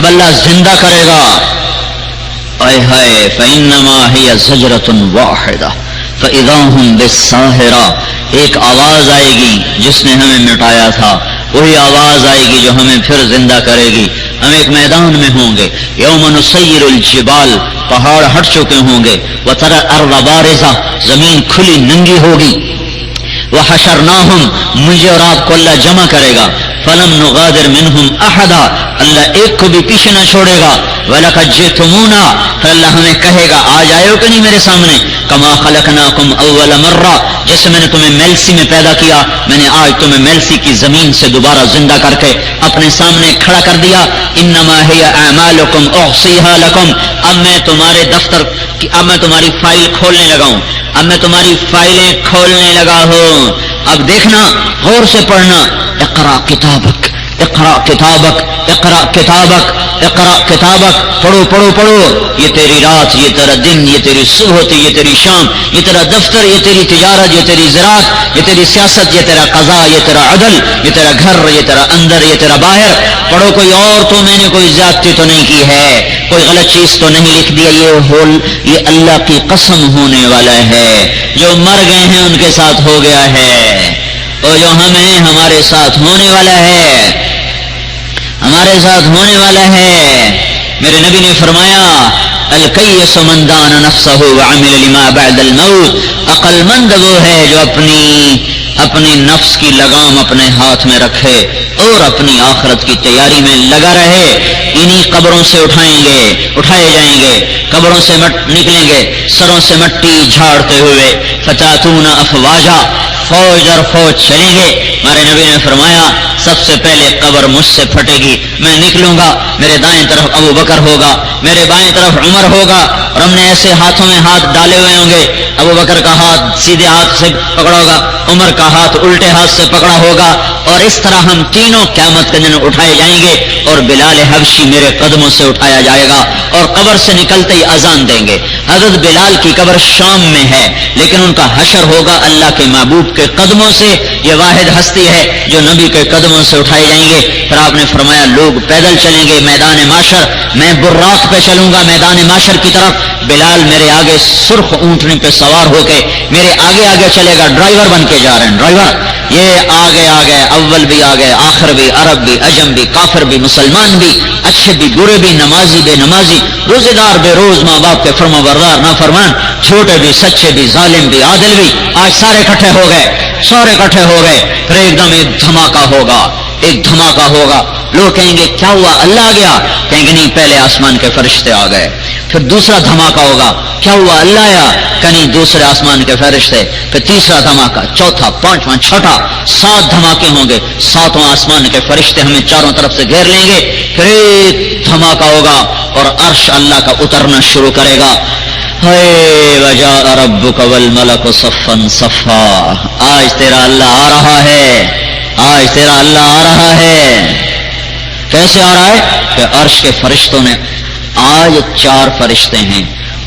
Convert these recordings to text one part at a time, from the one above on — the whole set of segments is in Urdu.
اللہ زندہ کرے گا اے ہائے فإنما هي زجرة واحدة فإذا هم بالساهرة، ایک آواز آئے گی جس نے ہمیں مٹایا تھا، وہی آواز آئے گی جو ہمیں پھر زندہ کرے گی. ہم ایک میدان میں ہوں گے، یوم نسیر الجبال، پہاڑ ہٹ چکے ہوں گے، وتری الارض بارزہ، زمین کھلی ننگی ہوگی، وحشرناہم، مجھے اور آپ کو اللہ جمع کرے گا، فلم نغادر منہم احدا، اللہ ایک کو بھی پیچھے نہ چھوڑے گا، وَلَقَدْ جِئْتُمُونَا، پھر اللہ ہمیں کہے گا آج آئے ہو کہ نہیں میرے سامنے، کما خلقناکم اول مرہ، جیسے میں نے تمہیں میلسی میں پیدا کیا، میں نے آج تمہیں میلسی کی زمین سے دوبارہ زندہ کر کے اپنے سامنے کھڑا کر دیا. انما ہی اعمالکم احصیھا لکم، اب میں تمہارے دفتر کی، اب میں تمہاری فائل کھولنے لگا ہوں، اب میں تمہاری فائلیں کھولنے لگا ہوں. اب دیکھنا، غور سے پڑھنا، اقرا کتابک، اقرا کتابک، اقرا کتابک، اقرا کتابک، پڑھو پڑھو پڑھو، یہ تیری رات، یہ تیرا دن، یہ تیری صبح ہوتی، یہ تیری شام، یہ تیرا دفتر، یہ تیری تجارت، یہ تیری زراعت، یہ تیری سیاست، یہ تیرا قضاء، یہ تیرا عدل، یہ تیرا گھر، یہ تیرا اندر، یہ تیرا باہر. پڑھو، کوئی اور تو میں نے کوئی زیادتی تو نہیں کی ہے، کوئی غلط چیز تو نہیں لکھ دیا. یہ اللہ کی قسم ہونے والا ہے، جو مر گئے ہیں ان کے ساتھ ہو گیا ہے، اور جو ہم ہیں ہمارے ساتھ ہونے والا ہے، ہمارے ساتھ ہونے والا ہے. میرے نبی نے فرمایا الکیس من دان نفسہ وعمل لما بعد الموت، عقل مند وہ ہے جو اپنی نفس کی لگام اپنے ہاتھ میں رکھے اور اپنی آخرت کی تیاری میں لگا رہے. انہی قبروں سے اٹھائے جائیں گے، قبروں سے نکلیں گے سروں سے مٹی جھاڑتے ہوئے، فتاتون افواجا، فوج در فوج چلیں گے. ہمارے نبی نے فرمایا سب سے پہلے قبر مجھ سے پھٹے گی، میں نکلوں گا، میرے دائیں طرف ابو بکر ہوگا، میرے بائیں طرف عمر ہوگا، اور ہم نے ایسے ہاتھوں میں ہاتھ ڈالے ہوئے ہوں گے، ابو بکر کا ہاتھ سیدھے ہاتھ سے پکڑا ہوگا، عمر کا ہاتھ الٹے ہاتھ سے پکڑا ہوگا، اور اس طرح ہم تینوں قیامت کے دن اٹھائے جائیں گے. اور بلال حبشی میرے قدموں سے اٹھایا جائے گا، اور قبر سے نکلتے ہی اذان دیں گے. حضرت بلال کی قبر شام میں ہے، لیکن ان کا حشر ہوگا اللہ کے محبوب کے قدموں سے. یہ واحد ہستی ہے جو نبی کے قدموں سے اٹھائے جائیں گے. پھر آپ نے فرمایا لوگ پیدل چلیں گے میدان معاشر، میں براق پہ چلوں گا میدان معاشر کی طرف، بلال میرے آگے سرخ اونٹنی پہ سوار ہو کے میرے آگے آگے چلے گا، ڈرائیور بن کے جا رہے ہیں، ڈرائیور. یہ آگے آگے، اول بھی آگے، آخر بھی، عرب بھی، عجم بھی، کافر بھی، مسلمان بھی، اچھے بھی، برے بھی، نمازی بے نمازی، روزے دار بے روز، ماں باپ کے فرما بردار نافرمان، چھوٹے بھی، سچے بھی، ظالم بھی، عادل بھی. آج سارے اکٹھے ہو گئے، سارے اکٹھے ہو گئے. پھر ایک دم ایک دھماکہ ہوگا، ایک دھماکہ ہوگا. لوگ کہیں گے کیا ہوا، اللہ آ گیا؟ کہیں گے نہیں، پہلے آسمان کے فرشتے آ گئے. پھر دوسرا دھماکہ ہوگا، کیا ہوا، اللہ آیا؟ کہ نہیں، دوسرے آسمان کے فرشتے. پھر تیسرا دھماکہ، چوتھا، پانچواں، چھٹا، 7 دھماکے ہوں گے. 7واں آسمان کے فرشتے ہمیں چاروں طرف سے گھیر لیں گے. پھر ایک دھماکہ ہوگا اور عرش اللہ کا اترنا شروع کرے گا. ہے وجاء ربک والملک صفا صفا، آج تیرا اللہ آ رہا ہے، آج تیرا اللہ آ رہا ہے. کیسے آ رہا ہے؟ کہ عرش کے فرشتوں نے، آج 4 فرشتے ہیں،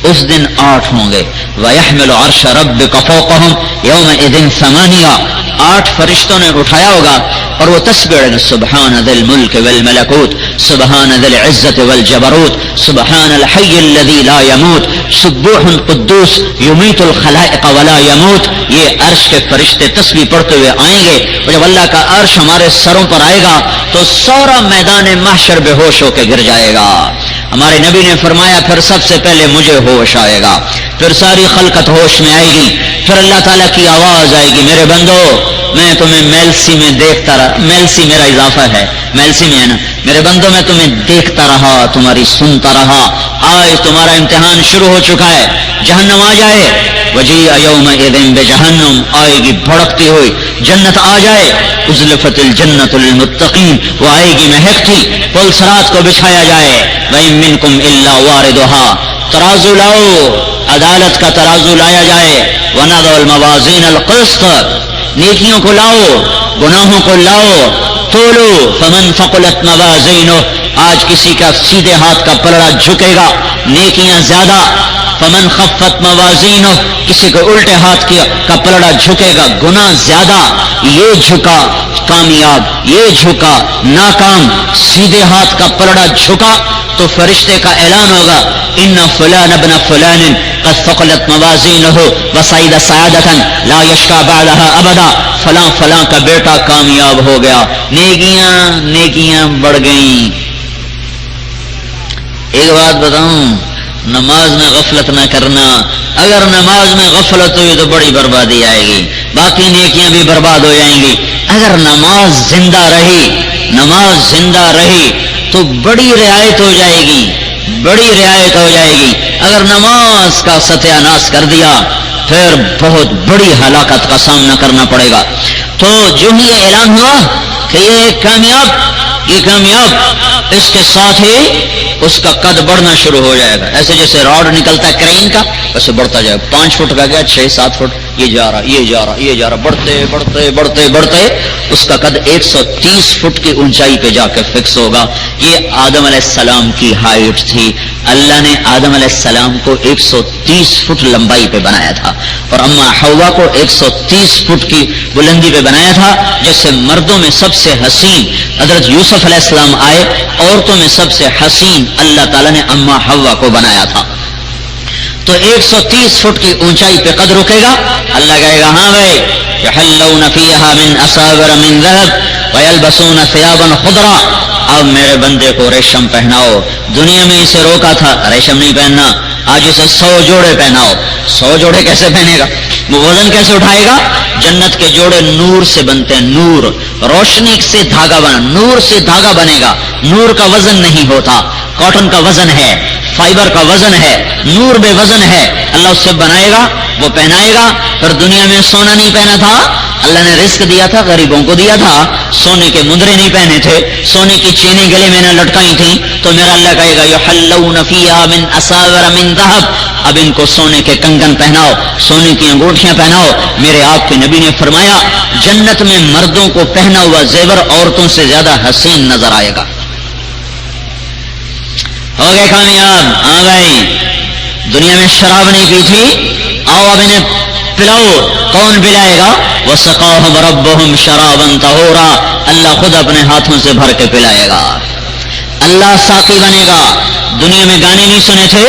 اس دن 8 ہوں گے. وَيَحْمِلُ عَرْشَ رَبِّكَ فَوْقَهُمْ يَوْمَئِذٍ 8 8 فرشتوں نے اٹھایا ہوگا، اور وہ تسبیح سبحان ذی الملک والملکوت، سبحان ذی العزت والجبروت، سبحان الحی الذی لا یموت، سبوح قدوس یمیت الخلائق ولا یموت. یہ عرش کے فرشتے تسبیح پڑھتے ہوئے آئیں گے، اور جب اللہ کا عرش ہمارے سروں پر آئے گا تو سارا میدان محشر بے ہوش ہو کے گر جائے گا. ہمارے نبی نے فرمایا پھر سب سے پہلے مجھے ہوش آئے گا، پھر ساری خلقت ہوش میں آئے گی، پھر اللہ تعالیٰ کی آواز آئے گی، میرے بندو میں تمہیں میلسی میں دیکھتا رہا، میلسی میرا اضافہ ہے، میلسی میں ہے نا، میرے بندو میں تمہیں دیکھتا رہا، تمہاری سنتا رہا. آج تمہارا امتحان شروع ہو چکا ہے. جہنم آ جائے، وجیء یومئذ بجہنم، آئے گی بھڑکتی ہوئی. جنت آ جائے، ازلفت الجنت للمتقین، وہ آئے گی مہکتی. پل صراط کو بچھایا جائے، وَإِن مِّنكُمْ إِلَّا وَارِدُهَا، ترازو لاؤ، عدالت کا ترازو لایا جائے. وَنَضَعُ الْمَوَازِينَ الْقِسْطَ، نیکیوں کو لاؤ، گناہوں کو لاؤ. تولو فمن ثقلت موازینہ، آج کسی کا سیدھے ہاتھ کا پلڑا جھکے گا، نیکیاں زیادہ. فمن خفت موازینہ، کسی کو الٹے ہاتھ کا پلڑا جھکے گا، گناہ زیادہ. یہ جھکا کامیاب، یہ جھکا ناکام، سیدھے ہاتھ کا پلڑا جھکا تو فرشتے کا اعلان ہوگا ان فلان ابن فلان قد ثقلت موازینہ وصعد سعادۃ لا یشقی بعدها ابدا، فلاں فلاں کا بیٹا کامیاب ہو گیا، نیکیاں بڑھ گئیں۔ ایک بات بتاؤں، نماز میں غفلت نہ کرنا، اگر نماز میں غفلت ہوئی تو بڑی بربادی آئے گی، باقی نیکیاں بھی برباد ہو جائیں گی۔ اگر نماز زندہ رہی تو بڑی رعایت ہو جائے گی، اگر نماز کا ستیہ ناش کر دیا پھر بہت بڑی ہلاکت کا سامنا کرنا پڑے گا۔ تو جو ہی یہ اعلان ہوا کہ یہ کامیاب اس کے ساتھ ہی اس کا قد بڑھنا شروع ہو جائے گا، ایسے جیسے راڈ نکلتا ہے کرین کا ویسے بڑھتا جائے گا، 5 فٹ کا گیا 6-7 فٹ، یہ جا رہا بڑھتے اس کا قد 130 فٹ کی اونچائی پہ جا کے فکس ہوگا۔ یہ آدم علیہ السلام کی ہائٹ تھی، اللہ نے آدم علیہ السلام کو 130 فٹ لمبائی پہ بنایا تھا اور اما حوا کو 130 فٹ کی بلندی پہ بنایا تھا، جیسے مردوں میں سب سے حسین حضرت یوسف علیہ السلام آئے، عورتوں میں سب سے حسین اللہ تعالیٰ نے اما حوا کو بنایا تھا۔ تو 130 فٹ کی اونچائی پہ قد رکے گا، اللہ کہے گا ہاں بھائی یحلون فیہا من اساور من ذہب ویلبسون ثیابا خضرا، اب میرے بندے کو ریشم پہناؤ۔ دنیا میں اسے روکا تھا ریشم نہیں پہننا، آج اسے 100 جوڑے پہناؤ۔ 100 جوڑے کیسے پہنے گا؟ وہ وزن کیسے اٹھائے گا؟ جنت کے جوڑے نور سے بنتے ہیں، نور، روشنی سے دھاگا بنا، نور سے دھاگا بنے گا، نور کا وزن نہیں ہوتا، کاٹن کا وزن ہے، فائبر کا وزن ہے، نور بے وزن ہے، اللہ اس سے بنائے گا، وہ پہنائے گا۔ پھر دنیا میں سونا نہیں پہنا تھا، اللہ نے رزق دیا تھا، غریبوں کو دیا تھا، سونے کے مندرے نہیں پہنے تھے، سونے کی چینی گلے میں نہ لٹکائی تھیں، تو میرا اللہ کہے گا یحلون فیہا من اساور من ذہب، اب ان کو سونے کے کنگن پہناؤ، سونے کی انگوٹھیاں پہناؤ۔ میرے آپ کے نبی نے فرمایا جنت میں مردوں کو پہنا ہوا زیور عورتوں سے زیادہ حسین نظر آئے گا۔ ہو گئے کامیاب؟ ہاں بھائی، دنیا میں شراب نہیں پی تھی، آؤ اب انہیں پلاؤ۔ کون پلائے گا؟ وسقاہم ربہم شرابا طہورا، اللہ خود اپنے ہاتھوں سے بھر کے پلائے گا، اللہ ساقی بنے گا۔ دنیا میں گانے نہیں سنے تھے،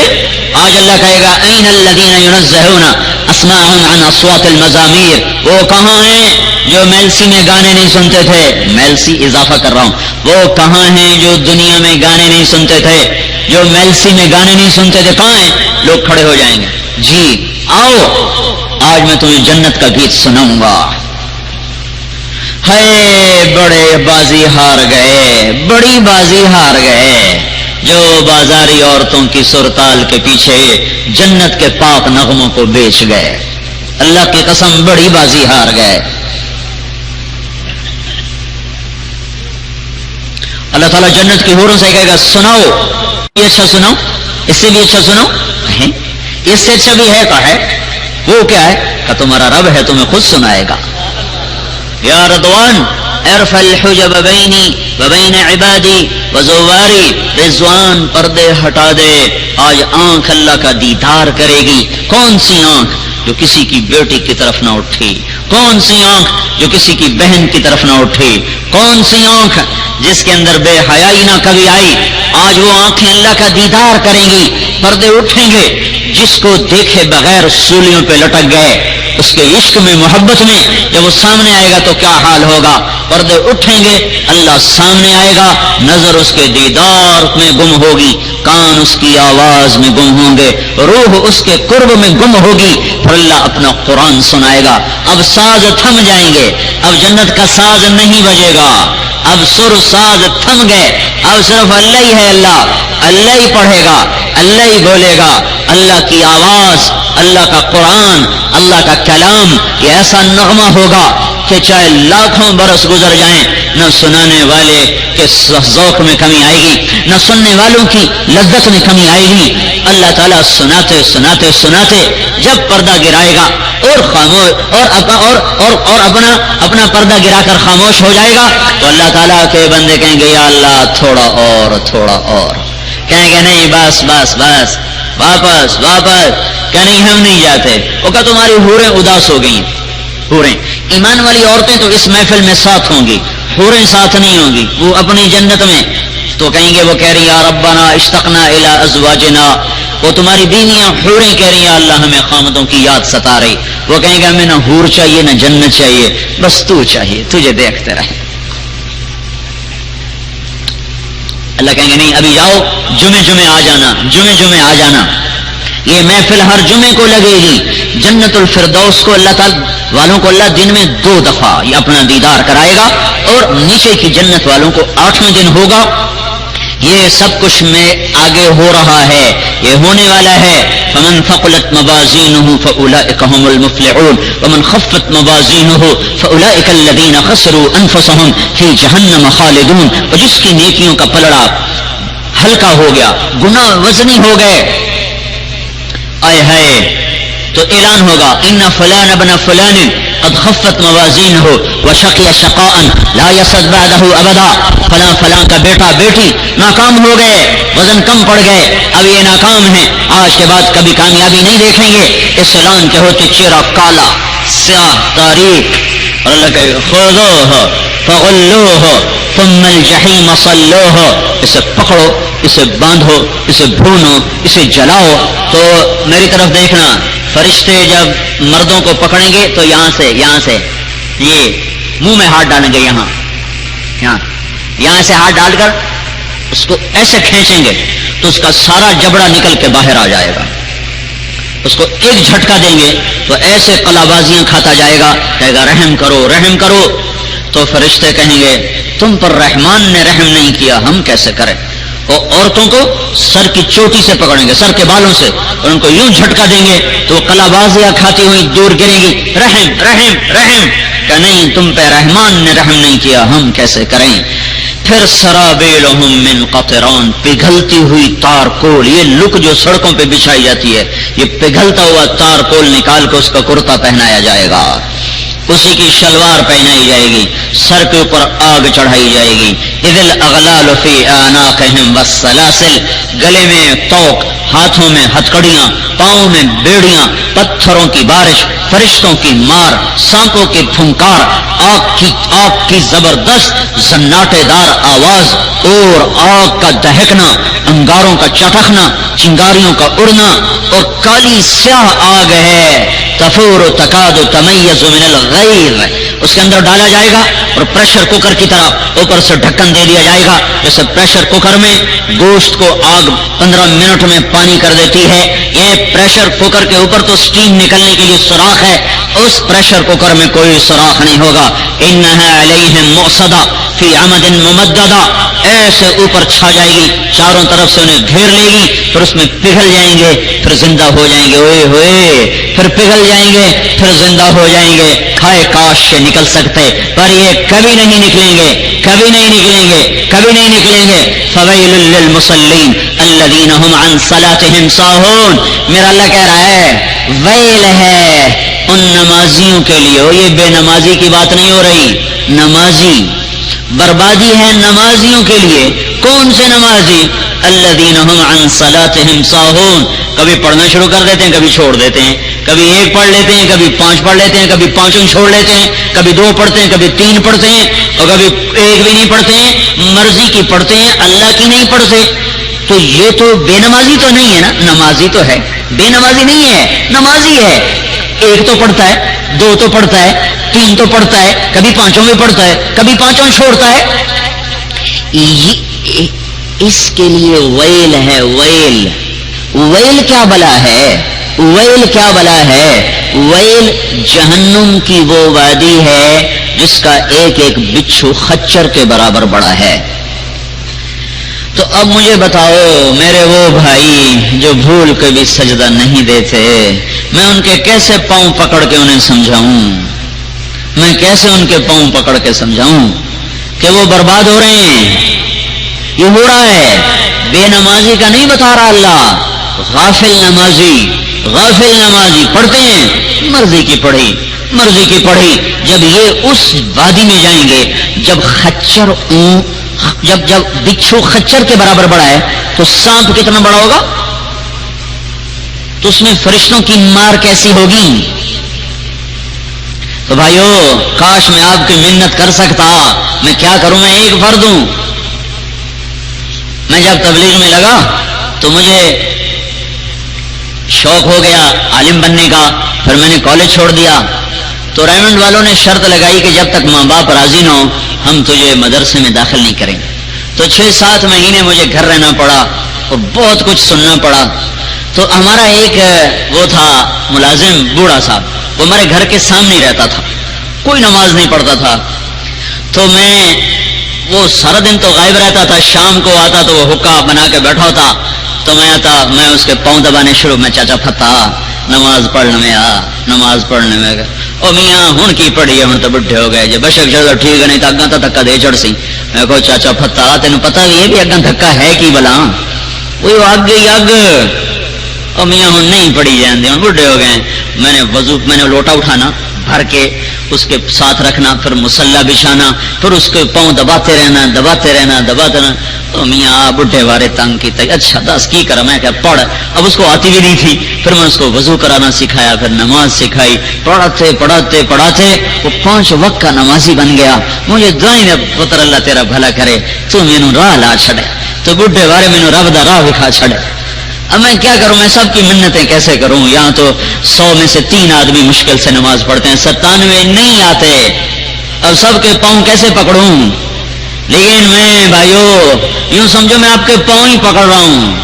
آج اللہ کہے گا این الذین ینزہون اسماءہم عن اصوات المزامیر، وہ کہاں ہیں جو میلسی میں گانے نہیں سنتے تھے؟ میلسی اضافہ کر رہا ہوں، وہ کہاں ہیں جو دنیا میں گانے نہیں سنتے تھے، جو میلسی میں گانے نہیں سنتے تھے؟ کہاں ہیں؟ لوگ کھڑے ہو جائیں گے، جی آؤ آج میں تمہیں جنت کا گیت سناؤں گا۔ ہے بڑے بازی ہار گئے، بڑی بازی ہار گئے جو بازاری عورتوں کی سرتال کے پیچھے جنت کے پاک نغموں کو بیچ گئے، اللہ کی قسم بڑی بازی ہار گئے۔ اللہ تعالیٰ جنت کی حوروں سے کہے گا سناؤ، یہ اچھا سناؤ، اس سے بھی اچھا سناؤ، اس سے اچھا بھی ہے کا ہے، وہ کیا ہے کہ تمہارا رب ہے، تمہیں خود سنائے گا۔ یا رضوان ارفع الحجب بینی وبین عبادی وزواری، رضوان پردے ہٹا دے، آج آنکھ اللہ کا دیدار کرے گی۔ کون سی آنکھ جو کسی کی بیٹی کی طرف نہ اٹھی؟ کون سی آنکھ جو کسی کی بہن کی طرف نہ اٹھی؟ کون سی آنکھ جس کے اندر بے حیائی نہ کبھی آئی؟ آج وہ آنکھیں اللہ کا دیدار کریں گی، پردے اٹھیں گے۔ جس کو دیکھے بغیر سولیوں پہ لٹک گئے، اس کے عشق میں محبت میں جب وہ سامنے آئے گا تو کیا حال ہوگا؟ پردے اٹھیں گے، اللہ سامنے آئے گا، نظر اس کے دیدار میں گم ہوگی، کان اس کی آواز میں گم ہوں گے، روح اس کے قرب میں گم ہوگی، پھر اللہ اپنا قرآن سنائے گا۔ اب ساز تھم جائیں گے، اب جنت کا ساز نہیں بجے گا، اب سر ساز تھم گئے، اب صرف اللہ ہی ہے، اللہ ہی پڑھے گا، اللہ ہی بولے گا، اللہ کی آواز، اللہ کا قرآن، اللہ کا کلام، یہ ایسا نغمہ ہوگا کہ چاہے لاکھوں برس گزر جائیں، نہ سنانے والے کے ذوق میں کمی آئے گی، نہ سننے والوں کی لذت میں کمی آئے گی۔ اللہ تعالیٰ سناتے سناتے سناتے جب پردہ گرائے گا اور خاموش اور اپنا پردہ گرا کر خاموش ہو جائے گا تو اللہ تعالیٰ کے بندے کہیں گے یا اللہ تھوڑا اور، کہیں گے نہیں بس بس بس، واپس کہ نہیں ہم نہیں جاتے۔ وہ کہ تمہاری حوریں اداس ہو گئی، حوریں ایمان والی عورتیں تو اس محفل میں ساتھ ہوں گی، حوریں ساتھ نہیں ہوں گی، وہ اپنی جنت میں تو کہیں گے، وہ کہہ رہی یا ربنا اشتقنا الی ازواجنا، وہ تمہاری بیویاں حوریں کہہ رہی ہیں اللہ ہمیں خامدوں کی یاد ستا رہی، وہ کہیں گے ہمیں نہ حور چاہیے نہ جنت چاہیے، بس تو چاہیے، تجھے دیکھتے رہے۔ اللہ کہیں گے نہیں، ابھی جاؤ، جمعے آ جانا، جمعے آ جانا، یہ محفل ہر جمعے کو لگے گی۔ جنت الفردوس کو اللہ تعالی والوں کو اللہ دن میں 2 دفعہ یہ اپنا دیدار کرائے گا، اور نیچے کی جنت والوں کو 8ویں دن ہوگا۔ یہ سب کچھ میں آگے ہو رہا ہے، یہ ہونے والا ہے۔ فمن ثقلت موازینہ فاولئک هم المفلحون ومن خفت موازینہ فاولئک الذین خسروا انفسهم فی جہنم خالدون۔ اور جس کی نیکیوں کا پلڑا ہلکا ہو گیا، گناہ وزنی ہو گئے، آئے ہائے، تو اعلان ہوگا ان فلان ابن فلان قد خفت موازینہ وشقی شقاء لا یسعد بعدہ ابدا، فلاں فلاں کا بیٹا بیٹی ناکام ہو گئے، وزن کم پڑ گئے، اب یہ ناکام ہیں، آج کے بعد کبھی کامیابی نہیں دیکھیں گے۔ اس اعلان کے ہوتے چہرہ کالا سیاہ تاریک، اور اللہ کہے خذوہ فغلوہ ثم الجحیم صلوہ، اسے پکڑو، اسے باندھو، اسے بھونو، اسے جلاؤ۔ تو میری طرف دیکھنا، فرشتے جب مردوں کو پکڑیں گے تو یہاں سے یہ منہ میں ہاتھ ڈالیں گے، یہاں سے ہاتھ ڈال کر اس کو ایسے کھینچیں گے تو اس کا سارا جبڑا نکل کے باہر آ جائے گا۔ اس کو ایک جھٹکا دیں گے تو ایسے قلابازیاں کھاتا جائے گا، کہے گا رحم کرو رحم کرو۔ تو فرشتے کہیں گے تم پر رحمان نے رحم نہیں کیا، ہم کیسے کریں؟ اور عورتوں کو سر کی چوٹی سے پکڑیں گے، سر کے بالوں سے، اور ان کو یوں جھٹکا دیں گے تو وہ قلابازیاں کھاتی ہوئی دور گریں گی، رحم رحم رحم، کہ نہیں تم پہ رحمان نے رحم نہیں کیا، ہم کیسے کریں؟ پھر سرابیلہم من قطران، پگھلتی ہوئی تار کول، یہ لک جو سڑکوں پہ بچھائی جاتی ہے، یہ پگھلتا ہوا تار کول نکال کے اس کا کرتا پہنایا جائے گا، اسی کی شلوار پہنائی جائے گی، سر کے اوپر آگ چڑھائی جائے گی۔ اذ الاغلال فی اعناقہم والسلاسل، گلے میں توق، ہاتھوں میں ہتکڑیاں، پاؤں میں بیڑیاں، پتھروں کی بارش، فرشتوں کی مار، سانپوں کی پھنکار، آگ کی زبردست زناٹے دار آواز، اور آگ کا دہکنا، انگاروں کا چٹکنا، چنگاریوں کا اڑنا، اور کالی سیاہ آگ ہے، تفور تکاد تمیز من الغیظ، اس کے اندر ڈالا جائے گا اور پریشر کوکر کی طرح اوپر سے ڈھکن دے دیا جائے گا، جیسے پریشر کوکر میں گوشت کو آگ 15 منٹ میں پانی کر دیتی ہے، یہ پریشر کوکر کے اوپر تو سٹیم نکلنے کے لیے سوراخ ہے، اس پریشر کوکر میں کوئی سوراخ نہیں ہوگا۔ انہا علیہم مؤصدہ فی عمد ممددہ، ایسے اوپر چھا جائے گی، چاروں طرف سے انہیں گھیر لے گی، پھر اس میں پگھل جائیں گے، پھر زندہ ہو جائیں گے، اوئے ہوئے، پھر پگھل جائیں گے، پھر زندہ ہو جائیں گے۔ کھائے کاش سے نکل سکتے، پر یہ کبھی نہیں نکلیں گے، کبھی نہیں نکلیں گے، کبھی نہیں نکلیں گے۔ فویل للمصلین الذین هم عن صلاتهم ساہون، میرا اللہ کہہ رہا ہے ویل ہے ان نمازیوں کے لیے، یہ بے نمازی کی بات نہیں ہو رہی، نمازی، بربادی ہے نمازیوں کے لیے۔ کون سے نمازی؟ الذین هم عن صلاتهم ساہون، کبھی پڑھنا شروع کر دیتے ہیں، کبھی چھوڑ دیتے ہیں، کبھی 1 پڑھ لیتے ہیں، کبھی 5 پڑھ لیتے ہیں، کبھی 5 چھوڑ لیتے ہیں، کبھی 2 پڑھتے ہیں، کبھی 3 پڑھتے ہیں، اور کبھی 1 بھی نہیں پڑھتے ہیں، مرضی کی پڑھتے ہیں، اللہ کی نہیں پڑھتے۔ تو یہ تو بے نمازی تو نہیں ہے نا، نمازی تو ہے، بے نمازی نہیں ہے، نمازی ہے۔ 1 تو پڑھتا ہے، 2 تو پڑھتا ہے، 3 تو پڑھتا ہے، کبھی 5 میں پڑھتا ہے، کبھی 5 چھوڑتا ہے۔ اس کے لیے ویل ہے، ویل، ویل کیا بلا ہے، ویل کیا بلا ہے؟ ویل جہنم کی وہ وادی ہے جس کا ایک ایک بچھو خچر کے برابر بڑا ہے۔ تو اب مجھے بتاؤ میرے وہ بھائی جو بھول کے بھی سجدہ نہیں دیتے، میں ان کے کیسے پاؤں پکڑ کے انہیں سمجھاؤں، میں کیسے ان کے پاؤں پکڑ کے سمجھاؤں کہ وہ برباد ہو رہے ہیں؟ یہ ہو رہا ہے، بے نمازی کا نہیں بتا رہا اللہ، غافل نمازی، غافل نمازی پڑھتے ہیں، مرضی کی پڑھی، مرضی کی پڑھی۔ جب یہ اس وادی میں جائیں گے، جب خچر جب بچھو خچر کے برابر بڑا ہے تو سانپ کتنا بڑا ہوگا؟ تو اس میں فرشتوں کی مار کیسی ہوگی؟ تو بھائیو کاش میں آپ کی منت کر سکتا، میں کیا کروں، میں ایک فرد ہوں. میں جب تبلیغ میں لگا تو مجھے شوق ہو گیا عالم بننے کا، پھر میں نے کالج چھوڑ دیا. تو ریمنڈ والوں نے شرط لگائی کہ جب تک ماں باپ راضی نہ ہو ہم تجھے مدرسے میں داخل نہیں کریں. تو 6-7 مہینے مجھے گھر رہنا پڑا اور بہت کچھ سننا پڑا. تو ہمارا ایک وہ تھا ملازم بوڑھا صاحب، وہ ہمارے گھر کے سامنے رہتا تھا، کوئی نماز نہیں پڑھتا تھا. تو وہ سارا دن تو غائب رہتا تھا، شام کو آتا تو وہ حکا بنا کے بیٹھا ہوتا. تو میں آتا، میں اس کے پاؤں دبانے شروع، میں چاچا پھتا نماز پڑھنے میں آ، نماز پڑھنے میں گا. او میاں ہن کی پڑھی ہے، ہن تو بڈھے ہو گئے جی، بشک چلو ٹھیک ہے، نہیں تو اگاں تو دھکا دے چڑ سی. میں کہو چاچا پھتا تینوں پتا بھی ہے بھی اگاں دھکا ہے کی بلا، وہ اگ ہی اگ. او میاں ہن نہیں پڑھی جاندے، ہن بڈھے ہو گئے. میں نے لوٹا اٹھانا بھر کے اس کے ساتھ رکھنا، پھر مسلح بچھانا، پھر اس کے پاؤں دباتے رہنا. تو میاں بڈھے وارے تنگ کی، اچھا دس کی کرا، میں کہ پڑھ. اب اس کو آتی بھی نہیں تھی، پھر میں اس کو وضو کرانا سکھایا، پھر نماز سکھائی. پڑھاتے وہ 5 وقت کا نمازی بن گیا. مجھے دعائیں نے پتر اللہ تیرا بھلا کرے، تو مینوں راہ لا چھڑے، تو بڈھے وارے مینوں رب دا راہ دکھا چھڑے. اب میں کیا کروں، میں سب کی منتیں کیسے کروں؟ یہاں تو 100 میں سے 3 آدمی مشکل سے نماز پڑھتے ہیں، 97 نہیں آتے. اب سب کے پاؤں کیسے پکڑوں؟ لیکن میں بھائیو یوں سمجھو میں آپ کے پاؤں ہی پکڑ رہا ہوں،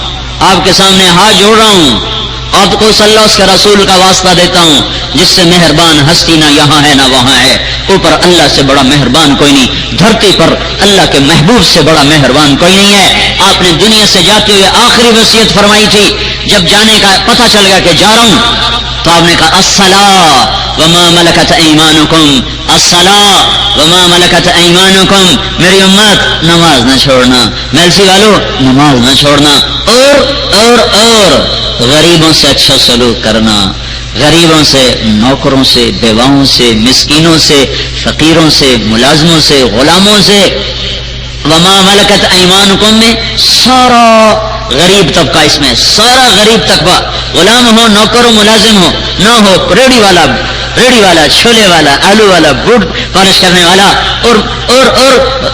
آپ کے سامنے ہاتھ جوڑ رہا ہوں، آپ کو صلی اللہ اس کے رسول کا واسطہ دیتا ہوں جس سے مہربان ہستی نہ یہاں ہے نہ وہاں ہے. اوپر اللہ سے بڑا مہربان کوئی نہیں، دھرتی پر اللہ کے محبوب سے بڑا مہربان کوئی نہیں ہے. آپ نے دنیا سے جاتے ہوئے آخری وصیت فرمائی تھی، جب جانے کا پتہ چل گیا کہ جا رہا ہوں تو آپ نے کہا الصلاۃ وما ملکت ایمانکم، الصلاۃ وما ملکت ایمانکم. میری امت نماز نہ چھوڑنا، میلسی والو نماز نہ چھوڑنا. اور غریبوں سے اچھا سلوک کرنا، غریبوں سے، نوکروں سے، بیواؤں سے، مسکینوں سے، فقیروں سے، ملازموں سے، غلاموں سے. وما ملکت ایمانکم میں سارا غریب طبقہ، اس میں سارا غریب طبقہ، غلام ہو، نوکر ہو، ملازم ہو، نہ ہو، ریڑھی والا، چھولے والا، آلو والا، بوٹ پالش کرنے والا، اور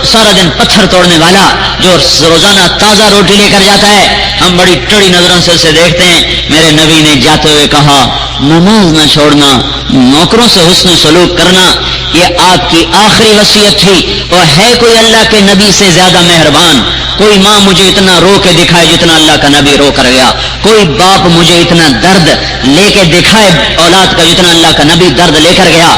سارا دن پتھر توڑنے والا جو روزانہ تازہ روٹی لے کر جاتا ہے. ہم بڑی ٹڑی نظروں سے اسے دیکھتے ہیں. میرے نبی نے جاتے ہوئے کہا نماز نہ چھوڑنا، نوکروں سے حسن سلوک کرنا. یہ آپ کی آخری وصیت تھی. اور ہے کوئی اللہ کے نبی سے زیادہ مہربان؟ کوئی ماں مجھے اتنا رو کے دکھائے جتنا اللہ کا نبی رو کر گیا. کوئی باپ مجھے اتنا درد لے کے دکھائے اولاد کا جتنا اللہ کا نبی درد لے کر گیا.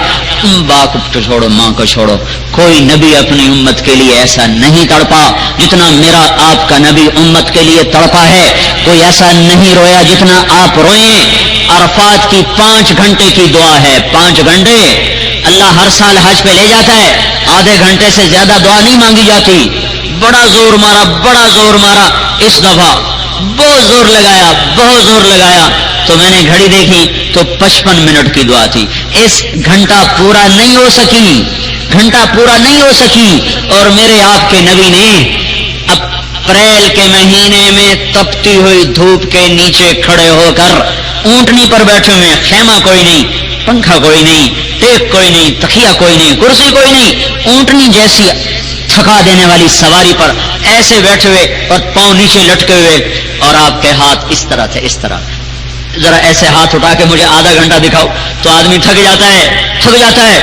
باپ کو چھوڑو، ماں کو چھوڑو، کوئی نبی اپنی امت کے لیے ایسا نہیں تڑپا جتنا میرا آپ کا نبی امت کے لیے تڑپا ہے. کوئی ایسا نہیں رویا جتنا آپ روئیں. عرفات کی 5 گھنٹے کی دعا ہے، 5 گھنٹے. اللہ ہر سال حج پہ لے جاتا ہے، آدھے گھنٹے سے زیادہ دعا نہیں مانگی جاتی. بڑا زور مارا اس دفعہ، بہت زور لگایا تو میں نے گھڑی دیکھی تو 55 منٹ کی دعا تھی. اس گھنٹہ پورا نہیں ہو سکی. اور میرے آپ کے نبی نے اپریل کے مہینے میں تپتی ہوئی دھوپ کے نیچے کھڑے ہو کر اونٹنی پر بیٹھے ہوئے، خیمہ کوئی نہیں، پنکھا کوئی نہیں، ٹیک کوئی نہیں، تکیہ کوئی نہیں، کرسی کوئی نہیں، اونٹنی جیسی تھکا دینے والی سواری پر ایسے بیٹھے ہوئے اور پاؤں نیچے لٹکے ہوئے، اور آپ کے ہاتھ اس طرح تھے، اس طرح. ذرا ایسے ہاتھ اٹھا کے مجھے آدھا گھنٹہ دکھاؤ تو آدمی تھک جاتا ہے.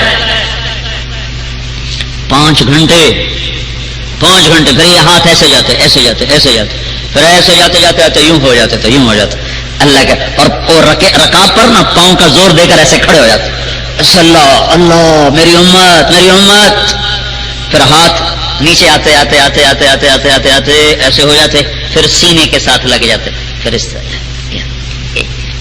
5 گھنٹے پھر یہ ہاتھ ایسے جاتے پھر ایسے جاتے یوں ہو جاتے. اللہ کے اور رکاب پر نا پاؤں کا زور دے کر ایسے کھڑے ہو جاتے. اللہ میری امت. پھر ہاتھ نیچے آتے ایسے ہو جاتے، پھر سینے کے ساتھ لگ جاتے، پھر اس طرح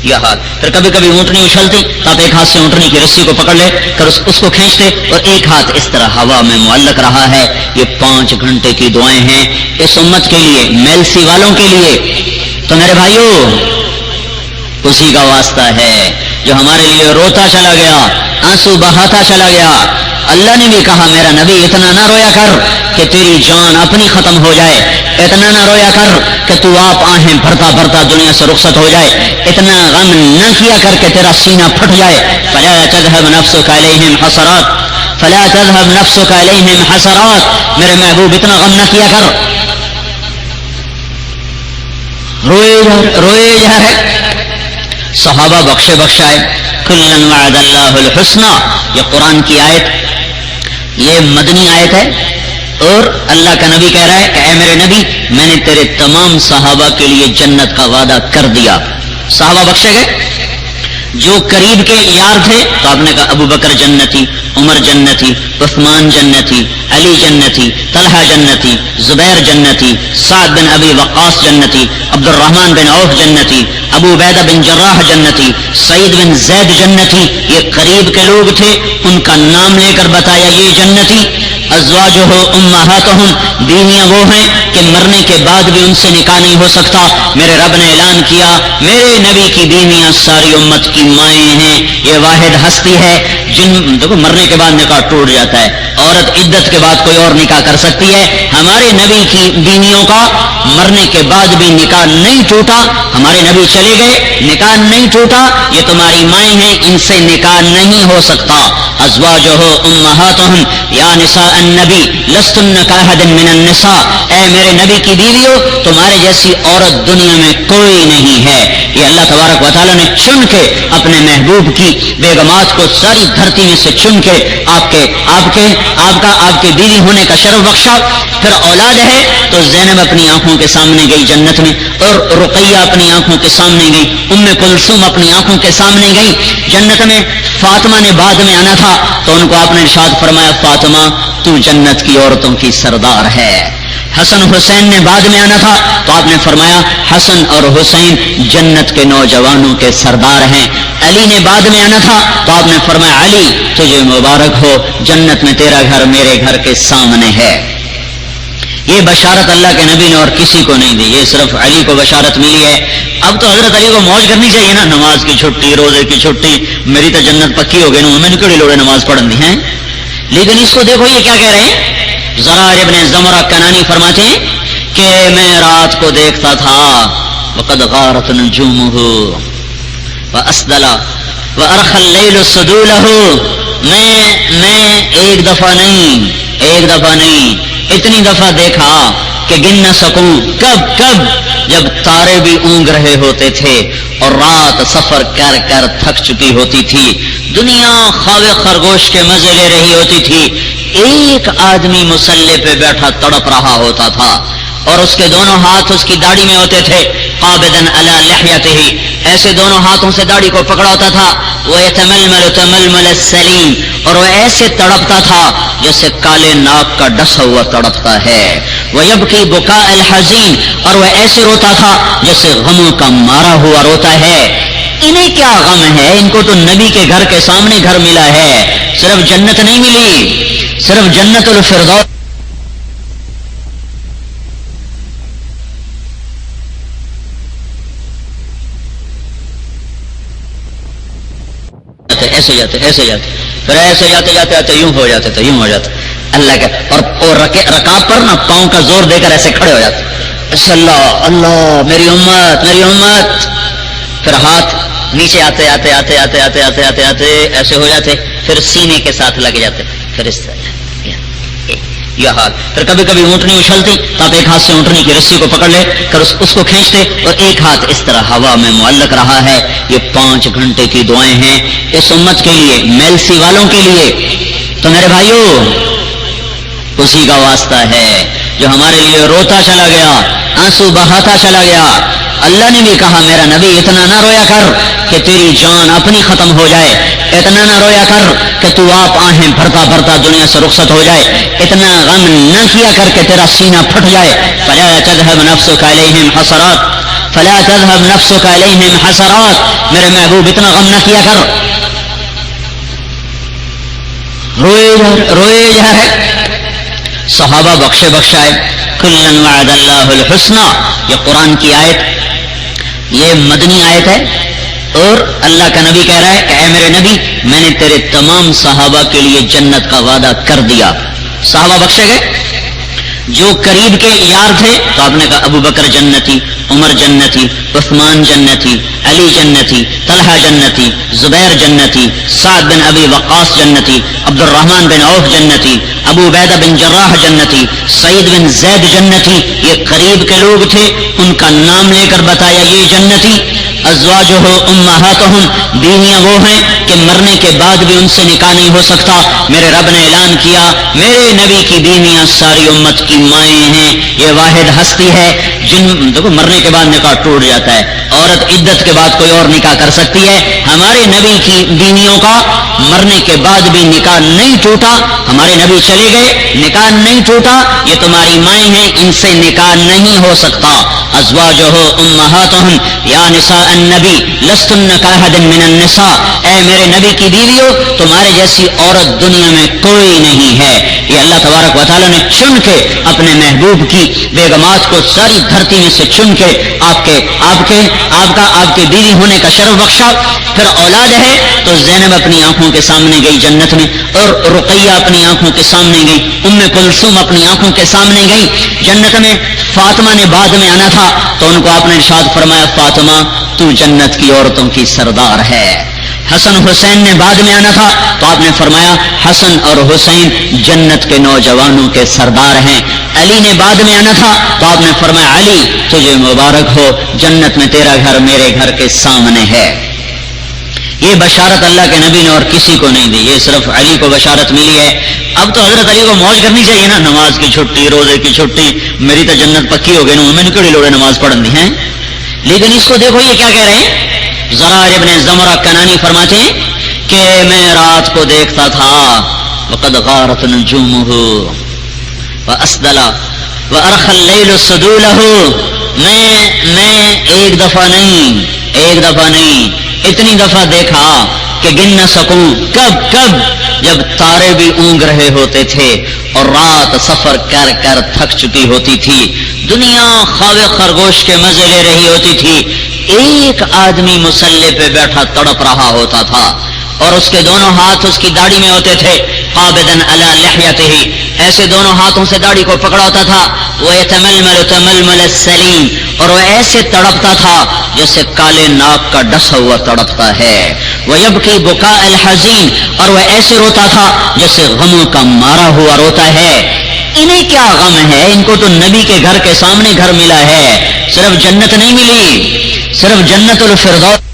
یہ حال. پھر کبھی کبھی اونٹنی اچھلتی تو آپ ایک ہاتھ سے اونٹنی کی رسی کو پکڑ لے کر اس کو کھینچتے اور ایک ہاتھ اس طرح ہوا میں معلق رہا ہے. یہ 5 گھنٹے کی دعائیں ہیں اس امت کے لیے، میلسی والوں کے لیے. تو میرے بھائیوں اسی کا واسطہ ہے جو ہمارے لیے روتا چلا گیا، آنسو بہاتا چلا گیا. اللہ نے بھی کہا میرا نبی اتنا نہ رویا کر کہ تیری جان اپنی ختم ہو جائے، اتنا نہ رویا کر کہ تو آپ آہیں بھرتا بھرتا دنیا سے رخصت ہو جائے، اتنا غم نہ کیا کر کہ تیرا سینہ پھٹ جائے. فلا تذهب نفسك عليهم حسرات، فلا تذهب نفسك عليهم حسرات. میرے محبوب اتنا غم نہ کیا کر، روئے جا رہے. صحابہ بخشے بخشائے. کلن وعد اللہ الحسنى، یہ قرآن کی آیت، یہ مدنی آیت ہے، اور اللہ کا نبی کہہ رہا ہے کہ اے میرے نبی، میں نے تیرے تمام صحابہ کے لیے جنت کا وعدہ کر دیا. صحابہ بخشے گئے. جو قریب کے یار تھے تو آپ نے کہا ابو بکر جنتی، عمر جنتی، عثمان جنتی، علی جنتی، طلحہ جنتی، زبیر جنتی، سعد بن ابی وقاص جنتی، عبد الرحمن بن عوف جنتی، ابو عبیدہ بن جراح جنتی، سعید بن زید جنتی. یہ قریب کے لوگ تھے، ان کا نام لے کر بتایا یہ جنتی. ازواجہ امہاتہم، بیویاں وہ ہیں کہ مرنے کے بعد بھی ان سے نکاح نہیں ہو سکتا. میرے رب نے اعلان کیا میرے نبی کی بیویاں ساری امت کی مائیں ہیں. یہ واحد ہستی ہے جن دیکھو مرنے کے بعد نکاح ٹوٹ جاتا ہے، عورت عدت کے بعد کوئی اور نکاح کر سکتی ہے. ہمارے نبی کی بیویوں کا مرنے کے بعد بھی نکاح نہیں ٹوٹا. ہمارے نبی چلے گئے، نکاح نہیں ٹوٹا. یہ تمہاری مائیں ہیں، ان سے نکاح نہیں ہو سکتا. ازواجہ امہاتہم یا نساء النبی لستن کاحد من النساء، اے میرے نبی کی بیویوں تمہارے جیسی عورت دنیا میں کوئی نہیں ہے. یہ اللہ تبارک و تعالیٰ نے چن کے اپنے محبوب کی بیگمات کو ساری دھرتی میں سے چن کے آپ کے بیوی ہونے کا شرف بخشا. پھر اولاد ہے تو زینب اپنی آنکھوں کے سامنے گئی جنت میں، اور رقیہ اپنی آنکھوں کے سامنے گئی، ام کلثوم اپنی آنکھوں کے سامنے گئی جنت میں. فاطمہ نے بعد میں آنا تھا تو ان کو آپ نے ارشاد فرمایا فاطمہ تو جنت کی عورتوں کی سردار ہے. حسن حسین نے بعد میں آنا تھا تو آپ نے فرمایا حسن اور حسین جنت کے نوجوانوں کے سردار ہیں. علی نے بعد میں آنا تھا تو آپ نے فرمایا علی تجھے مبارک ہو، جنت میں تیرا گھر میرے گھر کے سامنے ہے. یہ بشارت اللہ کے نبی نے اور کسی کو نہیں دی، یہ صرف علی کو بشارت ملی ہے. اب تو حضرت علی کو موج کرنی چاہیے نا، نماز کی چھٹی، روزے کی چھٹی، میری تو جنت پکی ہو گئی نا، میں نے کیڑی لوڑے نماز پڑھن دی ہیں. لیکن اس کو دیکھو یہ کیا کہہ رہے ہیں. زرار ابن زمرہ کنانی فرماتے ہیں کہ میں رات کو دیکھتا تھا وقد غارت نجومہ واسدل وارخى الليل سدوله، میں ایک دفعہ نہیں اتنی دفعہ دیکھا کہ گن نہ سکوں. کب جب تارے بھی اونگ رہے ہوتے تھے اور رات سفر کر کر تھک چکی ہوتی تھی، دنیا خواہ خرگوش کے مزے لے رہی ہوتی تھی. ایک آدمی مسلح پہ بیٹھا تڑپ رہا ہوتا تھا اور اس کے دونوں ہاتھ اس کی داڑھی میں ہوتے تھے. قابضاً علی لحیتہ، ایسے دونوں ہاتھوں سے داڑھی کو پکڑا ہوتا تھا. ویتململ تململ السلیم، اور وہ ایسے تڑپتا تھا جیسے کالے ناک کا ڈسا ہوا تڑپتا ہے. ویبکی بکاء الحزین، اور وہ ایسے روتا تھا جیسے غموں کا مارا ہوا روتا ہے. انہیں کیا غم ہے، ان کو تو نبی کے گھر کے سامنے گھر ملا ہے. صرف جنت نہیں ملی، صرف جنت الفردوس. ایسے جاتے پھر ایسے جاتے یوں ہو جاتے اللہ کا. اور رکاب پر نا پاؤں کا زور دے کر ایسے کھڑے ہو جاتے. اللہ میری امت. پھر ہاتھ نیچے آتے ایسے ہو جاتے، پھر سینے کے ساتھ لگ جاتے، پھر اس طرح یہ حال. پھر کبھی کبھی اونٹنی اچھلتی تو آپ ایک ہاتھ سے اونٹنی کی رسی کو پکڑ لے کر اس کو کھینچتے اور ایک ہاتھ اس طرح ہوا میں معلق رہا ہے. یہ 5 گھنٹے کی دعائیں ہیں اس امت کے لیے، میلسی والوں کے لیے. تو میرے بھائیوں اسی کا واسطہ ہے جو ہمارے لیے روتا چلا گیا، آنسو بہاتا چلا گیا. اللہ نے بھی کہا میرا نبی اتنا نہ رویا کر کہ تیری جان اپنی ختم ہو جائے، اتنا نہ رویا کر کہ تو آپ آہیں بھرتا بھرتا دنیا سے رخصت ہو جائے، اتنا غم نہ کیا کر کہ تیرا سینہ پھٹ جائے. فلا تذهب نفسك عليهم حسرات، فلا تذهب نفسك عليهم حسرات. میرے محبوب اتنا غم نہ کیا کر، روئے جا رہے. صحابہ بخشے بخشائے. کلن وعد اللہ الحسنى، یہ قرآن کی آیت، یہ مدنی آیت ہے، اور اللہ کا نبی کہہ رہا ہے کہ اے میرے نبی میں نے تیرے تمام صحابہ کے لیے جنت کا وعدہ کر دیا. صحابہ بخشے گئے. جو قریب کے یار تھے تو آپ نے کہا ابو بکر جنتی، عمر جنتی، عثمان جنتی، علی جنتی، طلحہ جنتی، زبیر جنتی، سعد بن ابی وقاص جنتی، عبد الرحمن بن عوف جنتی، ابو عبیدہ بن جراح جنتی، سعید بن زید جنتی. یہ قریب کے لوگ تھے، ان کا نام لے کر بتایا یہ جنتی. ازواجہ امہاتہم، بیویاں وہ ہیں کہ مرنے کے بعد بھی ان سے نکاح نہیں ہو سکتا. میرے رب نے اعلان کیا میرے نبی کی بیویاں ساری امت کی مائیں ہیں. یہ واحد ہستی ہے جن دیکھو مرنے کے بعد نکاح ٹوٹ جاتا ہے، عورت عدت کے بعد کوئی اور نکاح کر سکتی ہے. ہمارے نبی کی بیویوں کا مرنے کے بعد بھی نکاح نہیں ٹوٹا. ہمارے نبی چلے گئے، نکاح نہیں ٹوٹا. یہ تمہاری مائیں ہیں، ان سے نکاح نہیں ہو سکتا. ازواجہ امہاتہم یا نساء النبی لستن کاحد من النساء، اے میرے نبی کی بیویوں تمہارے جیسی عورت دنیا میں کوئی نہیں ہے. یہ اللہ تبارک و تعالیٰ نے چن کے اپنے محبوب کی بیگمات کو ساری دھرتی میں سے چن کے آپ کے بیوی ہونے کا شرف بخشا. پھر اولاد ہے تو زینب اپنی آنکھوں کے سامنے گئی جنت میں، اور رقیہ اپنی آنکھوں کے سامنے گئی، ام کلثوم اپنی آنکھوں کے سامنے گئی جنت میں. فاطمہ نے بعد میں آنا تھا تو ان کو آپ نے ارشاد فرمایا فاطمہ تو جنت کی عورتوں کی سردار ہے. حسن حسین نے بعد میں آنا تھا تو آپ نے فرمایا حسن اور حسین جنت کے نوجوانوں کے سردار ہیں. علی نے بعد میں آنا تھا تو آپ نے فرمایا علی تجھے مبارک ہو، جنت میں تیرا گھر میرے گھر کے سامنے ہے. یہ بشارت اللہ کے نبی نے اور کسی کو نہیں دی، یہ صرف علی کو بشارت ملی ہے. اب تو حضرت علی کو موج کرنی چاہیے نا، نماز کی چھٹی، روزے کی چھٹی، میری تو جنت پکی ہو گئی نا، میں نے کیڑی لوڑے نماز پڑھن دی ہیں. لیکن اس کو دیکھو یہ کیا کہہ رہے ہیں. زرار ابن زمرہ کنانی فرماتے ہیں کہ میں رات کو دیکھتا تھا وقد غارت نجومہ واسدل وارخى الليل سدوله، میں ایک دفعہ نہیں اتنی دفعہ دیکھا کہ گن نہ سکوں. کب جب تارے بھی اونگ رہے ہوتے تھے اور رات سفر کر کر تھک چکی ہوتی تھی، دنیا خواہ خرگوش کے مزے لے رہی ہوتی تھی، ایک آدمی مسلح پہ بیٹھا تڑپ رہا ہوتا تھا اور اس کے دونوں ہاتھ اس کی داڑھی میں ہوتے تھے. قابضاً علی لحیتہ، ایسے دونوں ہاتھوں سے داڑھی کو پکڑا ہوتا تھا. وہ یتململ تململ السلیم، اور وہ ایسے تڑپتا تھا جیسے کالے ناک کا ڈسا ہوا تڑپتا ہے. وہ یبکی بکاء الحزین، اور وہ ایسے روتا تھا جیسے غموں کا مارا ہوا روتا ہے. انہیں کیا غم ہے، ان کو تو نبی کے گھر کے سامنے گھر ملا ہے. صرف جنت نہیں ملی، صرف جنت الفردوس